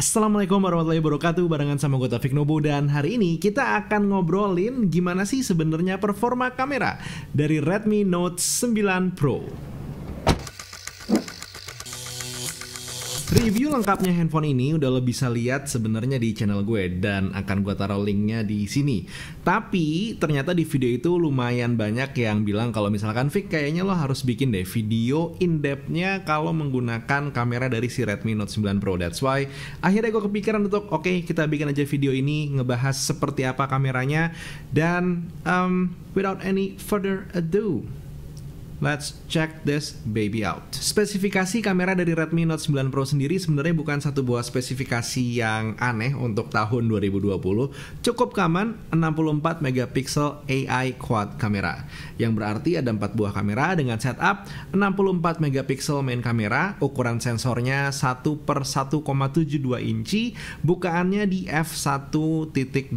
Assalamualaikum warahmatullahi wabarakatuh. Barengan sama gue Taufik Nobo. Dan hari ini kita akan ngobrolin gimana sih sebenarnya performa kamera dari Redmi Note 9 Pro. Review lengkapnya handphone ini udah lo bisa lihat sebenarnya di channel gue dan akan gue taruh linknya di sini. Tapi ternyata di video itu lumayan banyak yang bilang kalau misalkan Fik, kayaknya lo harus bikin deh video in-depth-nya kalau menggunakan kamera dari si Redmi Note 9 Pro. That's why akhirnya gue kepikiran untuk oke, kita bikin aja video ini ngebahas seperti apa kameranya. Dan without any further ado, let's check this baby out. Spesifikasi kamera dari Redmi Note 9 Pro sendiri sebenarnya bukan satu buah spesifikasi yang aneh untuk tahun 2020. Cukup common, 64 megapiksel AI quad kamera. Yang berarti ada 4 buah kamera dengan setup 64 megapiksel main kamera, ukuran sensornya 1/1,72 inci, bukaannya di f1.89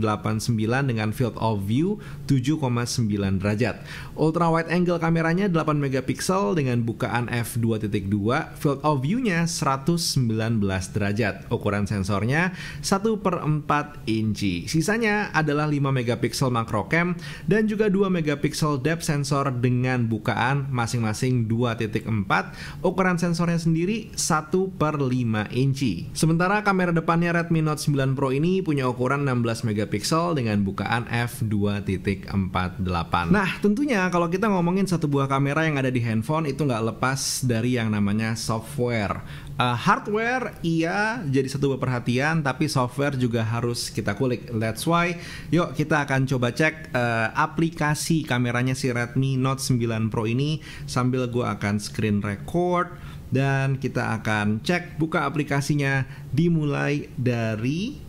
dengan field of view 7,9 derajat. Ultra wide angle kameranya 8 megapiksel dengan bukaan f2.2, field of view-nya 119 derajat. Ukuran sensornya 1/4 inci. Sisanya adalah 5 megapiksel macro cam dan juga 2 megapiksel depth sensor dengan bukaan masing-masing 2.4. Ukuran sensornya sendiri 1/5 inci. Sementara kamera depannya Redmi Note 9 Pro ini punya ukuran 16 megapiksel dengan bukaan f2.48. Nah, tentunya kalau kita ngomongin satu buah kamera yang ada di handphone itu nggak lepas dari yang namanya software. Hardware iya jadi satu perhatian, tapi software juga harus kita kulik. That's why yuk kita akan coba cek aplikasi kameranya si Redmi Note 9 Pro ini sambil gue akan screen record dan kita akan cek buka aplikasinya dimulai dari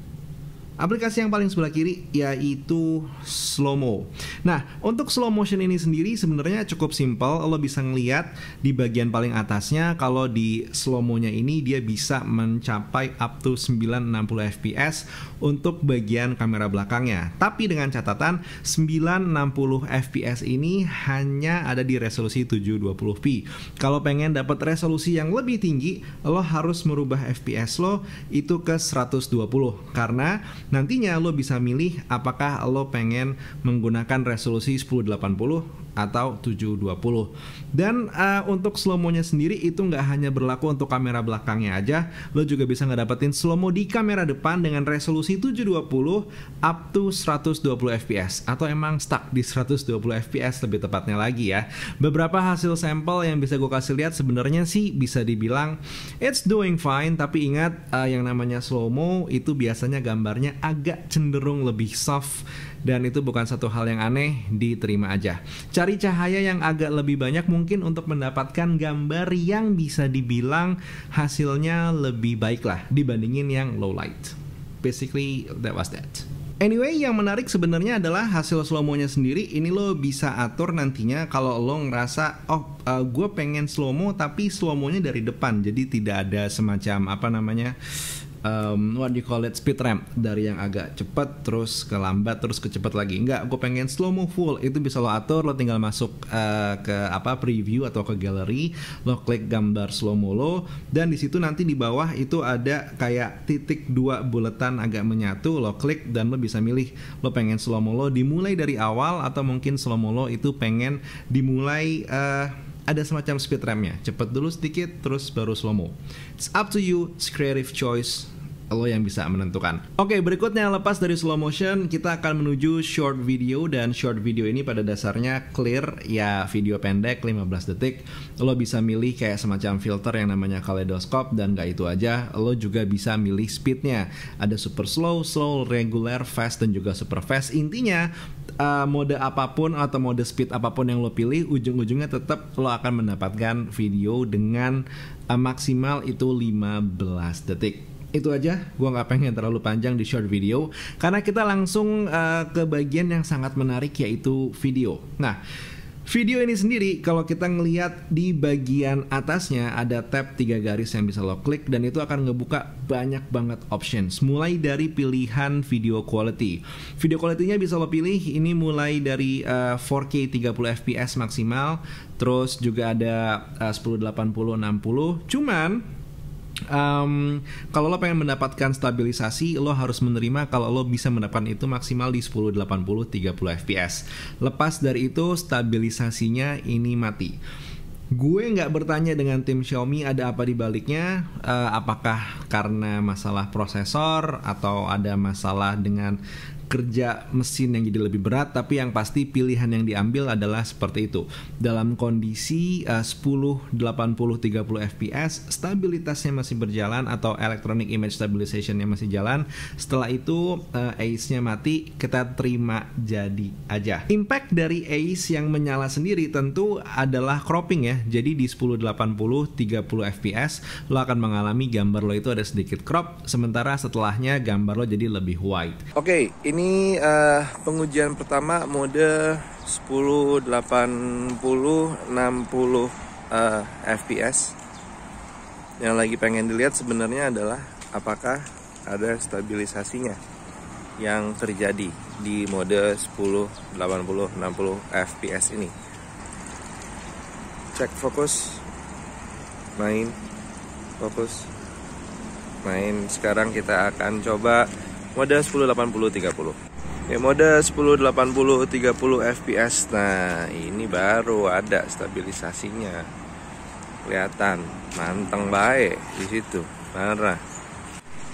aplikasi yang paling sebelah kiri, yaitu Slow-Mo. Nah, untuk slow motion ini sendiri sebenarnya cukup simple. Lo bisa ngeliat di bagian paling atasnya, kalau di Slow-Mo-nya ini dia bisa mencapai up to 960 fps untuk bagian kamera belakangnya. Tapi dengan catatan 960 fps ini hanya ada di resolusi 720p. Kalau pengen dapat resolusi yang lebih tinggi, lo harus merubah fps lo itu ke 120 karena nantinya lo bisa milih apakah lo pengen menggunakan resolusi 1080 atau 720. Dan untuk slow-mo-nya sendiri itu nggak hanya berlaku untuk kamera belakangnya aja, lo juga bisa ngedapetin slow-mo di kamera depan dengan resolusi 720 up to 120 fps atau emang stuck di 120 fps lebih tepatnya lagi ya. Beberapa hasil sampel yang bisa gue kasih lihat sebenarnya sih bisa dibilang it's doing fine, tapi ingat yang namanya slow-mo itu biasanya gambarnya agak cenderung lebih soft dan itu bukan satu hal yang aneh, diterima aja. Cari cahaya yang agak lebih banyak mungkin untuk mendapatkan gambar yang bisa dibilang hasilnya lebih baik lah dibandingin yang low light. Basically that was that. Anyway, yang menarik sebenarnya adalah hasil slow-mo-nya sendiri. Ini lo bisa atur nantinya kalau lo ngerasa gue pengen slow-mo tapi slow-mo-nya dari depan, jadi tidak ada semacam apa namanya what do you call it, speed ramp dari yang agak cepat terus ke lambat terus ke cepat lagi. Enggak, gue pengen slow mo full. Itu bisa lo atur, lo tinggal masuk ke preview atau ke gallery, lo klik gambar slow mo lo, dan di situ nanti di bawah itu ada kayak titik 2 buletan agak menyatu, lo klik dan lo bisa milih lo pengen slow mo lo dimulai dari awal atau mungkin slow mo lo itu pengen dimulai ada semacam speed rampnya, cepet dulu sedikit terus baru slow mo. It's up to you, it's creative choice, lo yang bisa menentukan. Oke, berikutnya lepas dari slow motion kita akan menuju short video. Dan short video ini pada dasarnya clear ya, video pendek 15 detik. Lo bisa milih kayak semacam filter yang namanya kaleidoscope, dan gak itu aja, lo juga bisa milih speednya. Ada super slow, slow, regular, fast, dan juga super fast. Intinya mode apapun atau mode speed apapun yang lo pilih, ujung-ujungnya tetap lo akan mendapatkan video dengan maksimal itu 15 detik. Itu aja, gue gak pengen terlalu panjang di short video karena kita langsung ke bagian yang sangat menarik, yaitu video. Nah, video ini sendiri kalau kita ngelihat di bagian atasnya ada tab 3 garis yang bisa lo klik, dan itu akan ngebuka banyak banget options. Mulai dari pilihan video quality. Video quality-nya bisa lo pilih, ini mulai dari 4K 30 fps maksimal, terus juga ada 1080 60. Cuman Kalau lo pengen mendapatkan stabilisasi, lo harus menerima kalau lo bisa mendapatkan itu maksimal di 1080 30 fps. Lepas dari itu stabilisasinya ini mati. Gue nggak bertanya dengan tim Xiaomi ada apa di baliknya, apakah karena masalah prosesor atau ada masalah dengan kerja mesin yang jadi lebih berat, tapi yang pasti pilihan yang diambil adalah seperti itu. Dalam kondisi 10, 80, 30 fps, stabilitasnya masih berjalan atau electronic image stabilization-nya masih jalan. Setelah itu ACE-nya mati, kita terima jadi aja. Impact dari ACE yang menyala sendiri tentu adalah cropping ya. Jadi di 10, 80, 30 fps lo akan mengalami gambar lo itu ada sedikit crop, sementara setelahnya gambar lo jadi lebih white. Oke, ini pengujian pertama mode 10, 80, 60 fps. Yang lagi pengen dilihat sebenarnya adalah apakah ada stabilisasinya yang terjadi di mode 10, 80, 60 fps ini. Cek fokus, main, fokus, main. Sekarang kita akan coba mode 10, 80, 30. Ya, mode 10, 80, 30 fps. Nah, ini baru ada stabilisasinya. Kelihatan manteng baik di situ. Parah.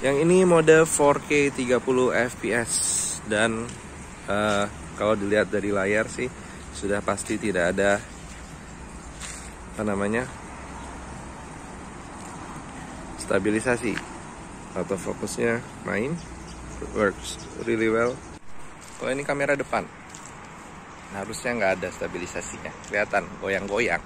Yang ini mode 4K 30 fps dan kalau dilihat dari layar sih sudah pasti tidak ada stabilisasi. Autofocusnya main, works really well. Kalau ini kamera depan, harusnya nggak ada stabilisasinya, kelihatan goyang-goyang.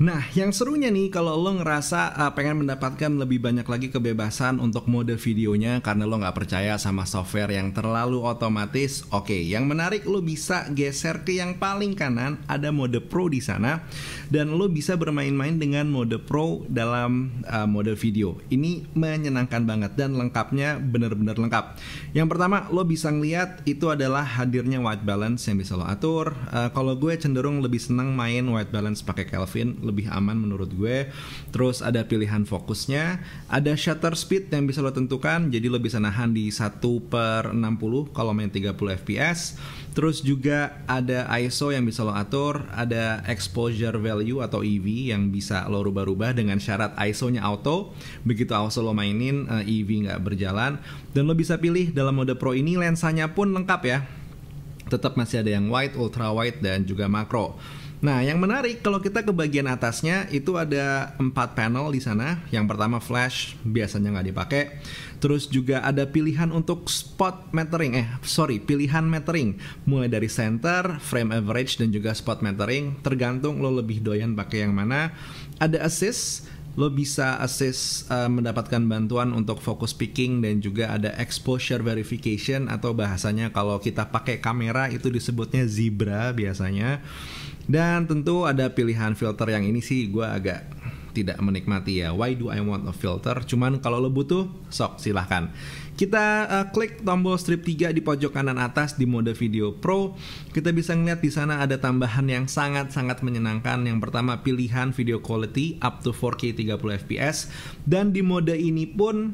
Nah, yang serunya nih kalau lo ngerasa pengen mendapatkan lebih banyak lagi kebebasan untuk mode videonya karena lo nggak percaya sama software yang terlalu otomatis. Oke, yang menarik lo bisa geser ke yang paling kanan, ada mode Pro di sana, dan lo bisa bermain-main dengan mode Pro dalam mode video. Ini menyenangkan banget dan lengkapnya bener-bener lengkap. Yang pertama, lo bisa ngeliat itu adalah hadirnya white balance yang bisa lo atur. Kalau gue cenderung lebih senang main white balance pakai Kelvin, lebih aman menurut gue. Terus ada pilihan fokusnya, ada shutter speed yang bisa lo tentukan, jadi lo bisa nahan di 1/60 kalau main 30 fps. Terus juga ada ISO yang bisa lo atur, ada exposure value atau EV yang bisa lo rubah-rubah dengan syarat ISO-nya auto. Begitu ISO lo mainin, EV nggak berjalan. Dan lo bisa pilih dalam mode Pro ini lensanya pun lengkap ya. Tetap masih ada yang wide, ultra wide, dan juga makro. Nah, yang menarik kalau kita ke bagian atasnya itu ada 4 panel di sana. Yang pertama flash, biasanya nggak dipakai. Terus juga ada pilihan untuk pilihan metering. Mulai dari center, frame average, dan juga spot metering. Tergantung lo lebih doyan pakai yang mana. Ada assist. Lo bisa assist mendapatkan bantuan untuk focus picking, dan juga ada exposure verification atau bahasanya kalau kita pakai kamera itu disebutnya zebra biasanya. Dan tentu ada pilihan filter yang ini sih gue agak tidak menikmati ya. Why do I want a filter? Cuman kalau lo butuh, sok silahkan. Kita klik tombol strip 3 di pojok kanan atas di mode video Pro. Kita bisa ngeliat di sana ada tambahan yang sangat-sangat menyenangkan. Yang pertama pilihan video quality up to 4K 30 fps. Dan di mode ini pun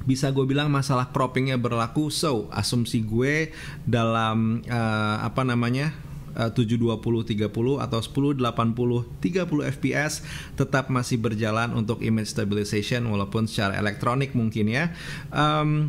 bisa gue bilang masalah croppingnya berlaku. So, asumsi gue dalam 720 30 atau 10 80 30 fps tetap masih berjalan untuk image stabilization walaupun secara elektronik mungkin ya.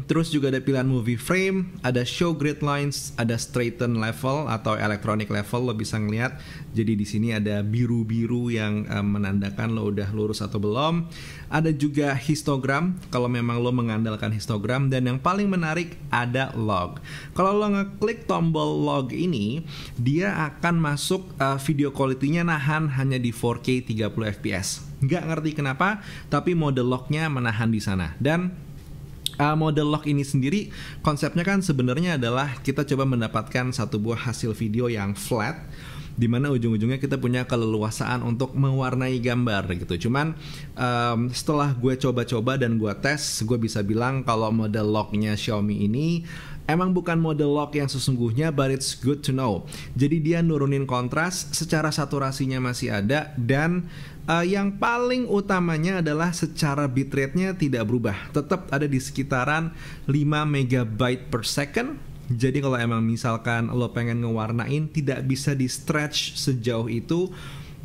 Terus juga ada pilihan movie frame, ada show grid lines, ada straighten level atau electronic level, lo bisa ngeliat. Jadi di sini ada biru-biru yang menandakan lo udah lurus atau belum. Ada juga histogram kalau memang lo mengandalkan histogram, dan yang paling menarik ada log. Kalau lo ngeklik tombol log ini, dia akan masuk video quality-nya nahan hanya di 4K 30 fps. Nggak ngerti kenapa, tapi mode log-nya menahan di sana. Dan mode log ini sendiri konsepnya kan sebenarnya adalah kita coba mendapatkan satu buah hasil video yang flat, dimana ujung-ujungnya kita punya keleluasaan untuk mewarnai gambar gitu. Cuman setelah gue coba-coba dan gue tes, gue bisa bilang kalau mode log-nya Xiaomi ini emang bukan mode log yang sesungguhnya, but it's good to know. Jadi dia nurunin kontras, secara saturasinya masih ada, dan Yang paling utamanya adalah secara bitrate-nya tidak berubah, tetap ada di sekitaran 5 MB per second. Jadi kalau emang misalkan lo pengen ngewarnain, tidak bisa di stretch sejauh itu.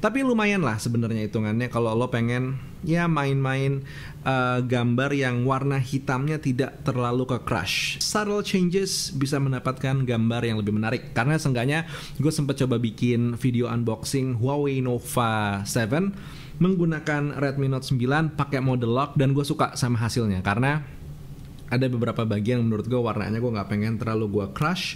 Tapi lumayan lah sebenarnya hitungannya kalau lo pengen ya main-main gambar yang warna hitamnya tidak terlalu ke crush. Subtle changes bisa mendapatkan gambar yang lebih menarik. Karena seenggaknya gue sempat coba bikin video unboxing Huawei Nova 7 menggunakan Redmi Note 9 pakai mode lock, dan gue suka sama hasilnya karena ada beberapa bagian menurut gue warnanya gue nggak pengen terlalu gue crush,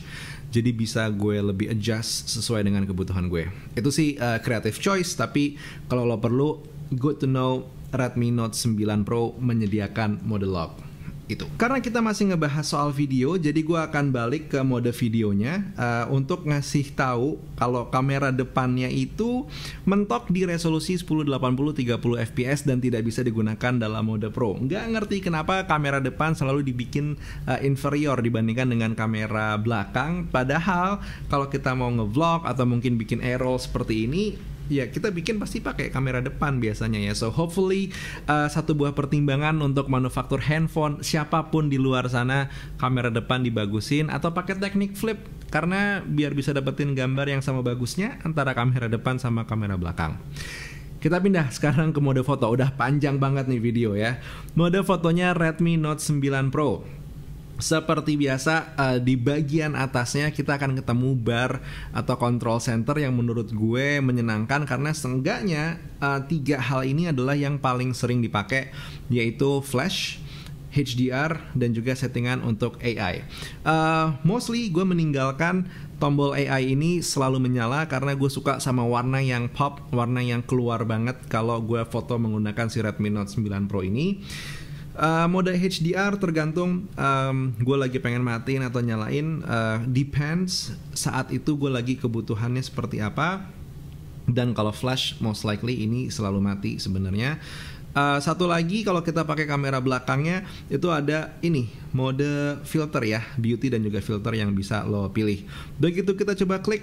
jadi bisa gue lebih adjust sesuai dengan kebutuhan gue. Itu sih creative choice, tapi kalau lo perlu, good to know Redmi Note 9 Pro menyediakan mode lock. Itu karena kita masih ngebahas soal video, jadi gue akan balik ke mode videonya untuk ngasih tahu kalau kamera depannya itu mentok di resolusi 1080 30 fps dan tidak bisa digunakan dalam mode pro. Nggak ngerti kenapa kamera depan selalu dibikin inferior dibandingkan dengan kamera belakang, padahal kalau kita mau ngevlog atau mungkin bikin A-roll seperti ini, ya kita bikin pasti pakai kamera depan biasanya ya. So hopefully satu buah pertimbangan untuk manufaktur handphone siapapun di luar sana, kamera depan dibagusin atau pakai teknik flip, karena biar bisa dapetin gambar yang sama bagusnya antara kamera depan sama kamera belakang. Kita pindah sekarang ke mode foto. Udah panjang banget nih video ya. Mode fotonya Redmi Note 9 Pro. Seperti biasa di bagian atasnya kita akan ketemu bar atau control center yang menurut gue menyenangkan, karena seenggaknya 3 hal ini adalah yang paling sering dipakai, yaitu flash, HDR, dan juga settingan untuk AI. Mostly gue meninggalkan tombol AI ini selalu menyala karena gue suka sama warna yang pop, warna yang keluar banget kalau gue foto menggunakan si Redmi Note 9 Pro ini. Mode HDR tergantung gue lagi pengen matiin atau nyalain, depends saat itu gue lagi kebutuhannya seperti apa. Dan kalau flash most likely ini selalu mati sebenarnya. Satu lagi kalau kita pakai kamera belakangnya itu ada ini mode filter ya, beauty dan juga filter yang bisa lo pilih. Begitu kita coba klik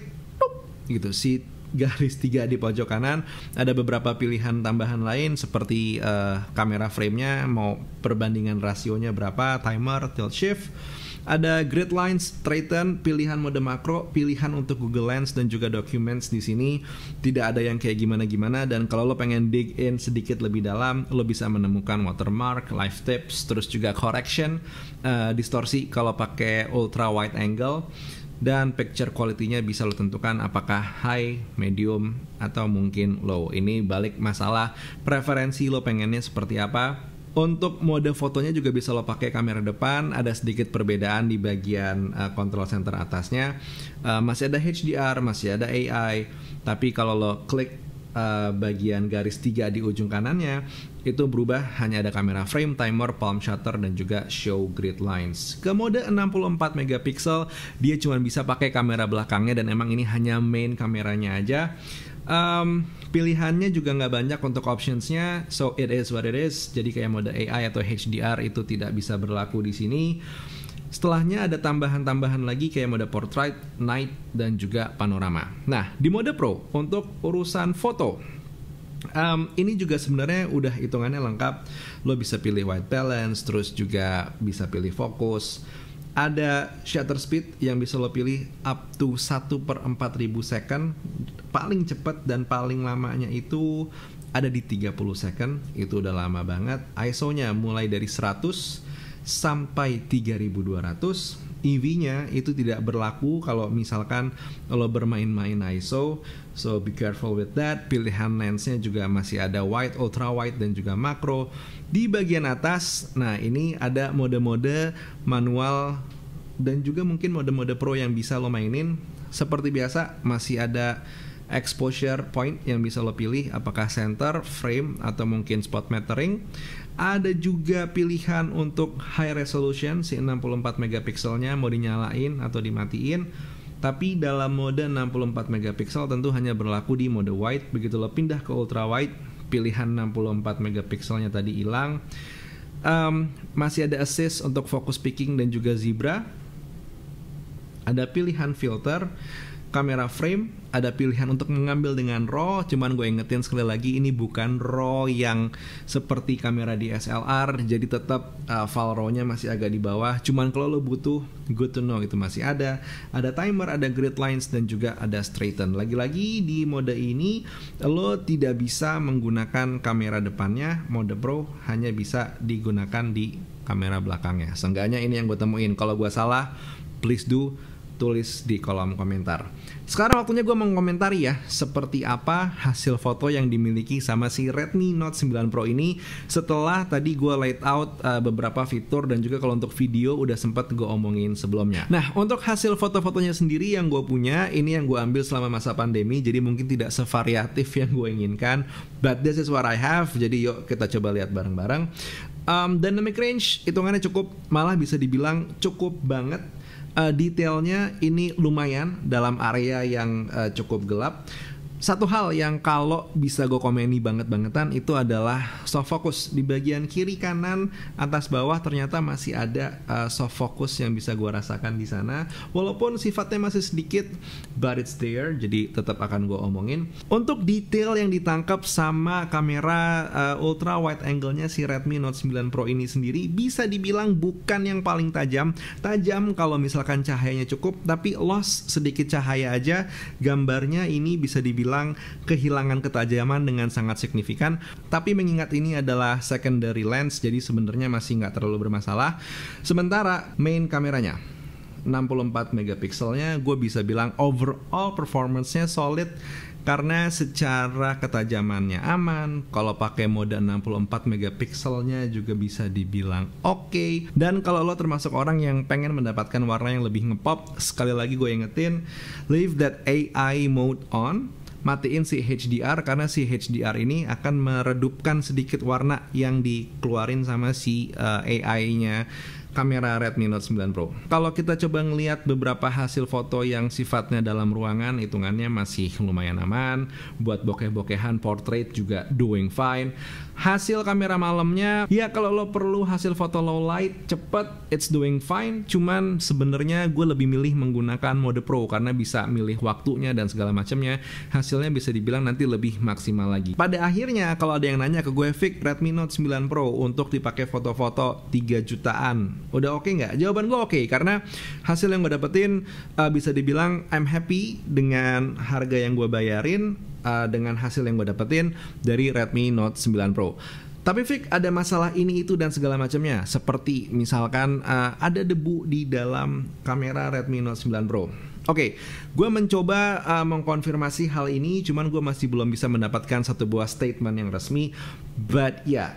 gitu, si garis 3 di pojok kanan ada beberapa pilihan tambahan lain seperti kamera frame-nya mau perbandingan rasionya berapa, timer, tilt shift, ada grid lines, straighten, pilihan mode makro, pilihan untuk Google Lens dan juga documents. Di sini tidak ada yang kayak gimana-gimana, dan kalau lo pengen dig in sedikit lebih dalam, lo bisa menemukan watermark, live tips, terus juga correction, distorsi kalau pakai ultra wide angle. Dan picture quality-nya bisa lo tentukan apakah high, medium, atau mungkin low. Ini balik masalah preferensi lo pengennya seperti apa. Untuk mode fotonya juga bisa lo pakai kamera depan. Ada sedikit perbedaan di bagian control center atasnya. Masih ada HDR, masih ada AI. Tapi kalau lo klik bagian garis 3 di ujung kanannya, itu berubah, hanya ada kamera frame, timer, palm shutter, dan juga show grid lines. Ke mode 64 megapiksel, dia cuma bisa pakai kamera belakangnya, dan emang ini hanya main kameranya aja. Pilihannya juga nggak banyak untuk optionsnya, so it is what it is. Jadi kayak mode AI atau HDR itu tidak bisa berlaku di sini. Setelahnya ada tambahan-tambahan lagi kayak mode portrait, night, dan juga panorama. Nah, di mode pro untuk urusan foto, ini juga sebenarnya udah hitungannya lengkap. Lo bisa pilih white balance, terus juga bisa pilih fokus. Ada shutter speed yang bisa lo pilih up to 1/4000 second. Paling cepat dan paling lamanya itu ada di 30 second. Itu udah lama banget. ISO-nya mulai dari 100 sampai 3200. EV-nya itu tidak berlaku kalau misalkan lo bermain-main ISO, so be careful with that. Pilihan lensnya juga masih ada wide, ultra wide, dan juga makro. Di bagian atas, nah ini ada mode-mode manual dan juga mungkin mode-mode pro yang bisa lo mainin. Seperti biasa masih ada exposure point yang bisa lo pilih, apakah center, frame, atau mungkin spot metering. Ada juga pilihan untuk high resolution, si 64 megapikselnya mau dinyalain atau dimatiin. Tapi dalam mode 64 megapiksel tentu hanya berlaku di mode wide. Begitu lo pindah ke ultra wide, pilihan 64 megapikselnya tadi hilang. Masih ada assist untuk focus picking dan juga zebra. Ada pilihan filter. kamera frame, ada pilihan untuk mengambil dengan RAW. Cuman gue ingetin sekali lagi, ini bukan RAW yang seperti kamera DSLR, jadi tetap file RAW-nya masih agak di bawah. Cuman kalau lo butuh, good to know, itu masih ada timer, ada grid lines, dan juga ada straighten. Lagi-lagi di mode ini lo tidak bisa menggunakan kamera depannya. Mode Pro hanya bisa digunakan di kamera belakangnya. Seenggaknya ini yang gue temuin. Kalau gue salah, please do tulis di kolom komentar. Sekarang waktunya gue mengomentari ya, seperti apa hasil foto yang dimiliki sama si Redmi Note 9 Pro ini. Setelah tadi gue laid out beberapa fitur, dan juga kalau untuk video udah sempat gue omongin sebelumnya. Nah, untuk hasil foto-fotonya sendiri yang gue punya, ini yang gue ambil selama masa pandemi, jadi mungkin tidak sevariatif yang gue inginkan, but this is what I have. Jadi yuk kita coba lihat bareng-bareng. Dynamic range hitungannya cukup, malah bisa dibilang cukup banget. Detailnya ini lumayan dalam area yang cukup gelap. Satu hal yang kalau bisa gue komeni banget-bangetan itu adalah soft focus. Di bagian kiri, kanan, atas, bawah ternyata masih ada soft focus yang bisa gue rasakan di sana. Walaupun sifatnya masih sedikit, but it's there, jadi tetap akan gue omongin. Untuk detail yang ditangkap sama kamera ultra wide angle-nya si Redmi Note 9 Pro ini sendiri, bisa dibilang bukan yang paling tajam. Tajam kalau misalkan cahayanya cukup, tapi loss sedikit cahaya aja, gambarnya ini bisa dibilang kehilangan ketajaman dengan sangat signifikan. Tapi mengingat ini adalah secondary lens, jadi sebenarnya masih nggak terlalu bermasalah. Sementara main kameranya 64 megapikselnya, gue bisa bilang overall performance-nya solid, karena secara ketajamannya aman. Kalau pakai mode 64 megapikselnya juga bisa dibilang oke. Dan kalau lo termasuk orang yang pengen mendapatkan warna yang lebih ngepop, sekali lagi gue ingetin, leave that AI mode on, matiin si HDR, karena si HDR ini akan meredupkan sedikit warna yang dikeluarin sama si AI-nya kamera Redmi Note 9 Pro. Kalau kita coba ngelihat beberapa hasil foto yang sifatnya dalam ruangan, hitungannya masih lumayan aman. Buat bokeh-bokehan, portrait juga doing fine. Hasil kamera malamnya, ya kalau lo perlu hasil foto low light cepet, it's doing fine. Cuman sebenarnya gue lebih milih menggunakan mode Pro karena bisa milih waktunya dan segala macamnya. Hasilnya bisa dibilang nanti lebih maksimal lagi. Pada akhirnya kalau ada yang nanya ke gue, Vic, Redmi Note 9 Pro untuk dipakai foto-foto 3 jutaan, udah oke nggak? Jawaban gue oke, karena hasil yang gue dapetin bisa dibilang I'm happy dengan harga yang gue bayarin, dengan hasil yang gue dapetin dari Redmi Note 9 Pro. Tapi Vic, ada masalah ini itu dan segala macamnya, seperti misalkan ada debu di dalam kamera Redmi Note 9 Pro. Oke, gue mencoba mengkonfirmasi hal ini, cuman gue masih belum bisa mendapatkan satu buah statement yang resmi. But ya,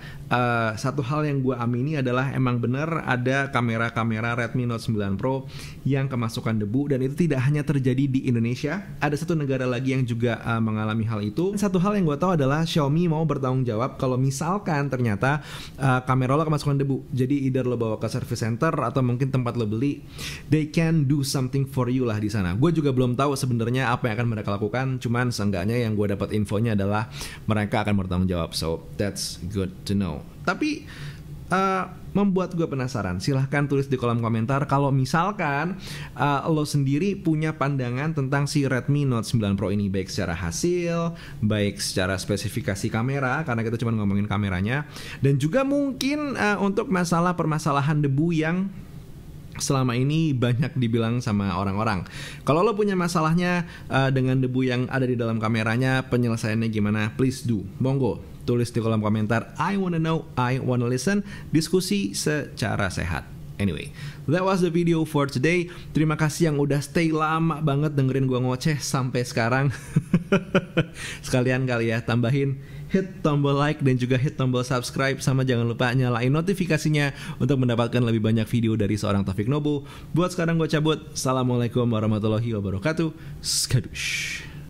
satu hal yang gue amini adalah emang bener ada kamera-kamera Redmi Note 9 Pro yang kemasukan debu, dan itu tidak hanya terjadi di Indonesia. Ada satu negara lagi yang juga mengalami hal itu. Satu hal yang gue tahu adalah Xiaomi mau bertanggung jawab kalau misalkan ternyata kamera lo kemasukan debu. Jadi either lo bawa ke service center atau mungkin tempat lo beli, they can do something for you lah di sana. Gue juga belum tahu sebenarnya apa yang akan mereka lakukan, cuman seenggaknya yang gue dapat infonya adalah mereka akan bertanggung jawab. So that's good to know. Tapi membuat gue penasaran. Silahkan tulis di kolom komentar kalau misalkan lo sendiri punya pandangan tentang si Redmi Note 9 Pro ini, baik secara hasil, baik secara spesifikasi kamera, karena kita cuma ngomongin kameranya, dan juga mungkin untuk masalah permasalahan debu yang selama ini banyak dibilang sama orang-orang. Kalau lo punya masalahnya dengan debu yang ada di dalam kameranya, penyelesaiannya gimana? Please do, monggo tulis di kolom komentar. I wanna know, I wanna listen. Diskusi secara sehat. Anyway, that was the video for today. Terima kasih yang udah stay lama banget dengerin gua ngoceh sampai sekarang. Sekalian kali ya, tambahin hit tombol like dan juga hit tombol subscribe, sama jangan lupa nyalain notifikasinya untuk mendapatkan lebih banyak video dari seorang Taufik Nobo. Buat sekarang gue cabut. Assalamualaikum warahmatullahi wabarakatuh. Skadush.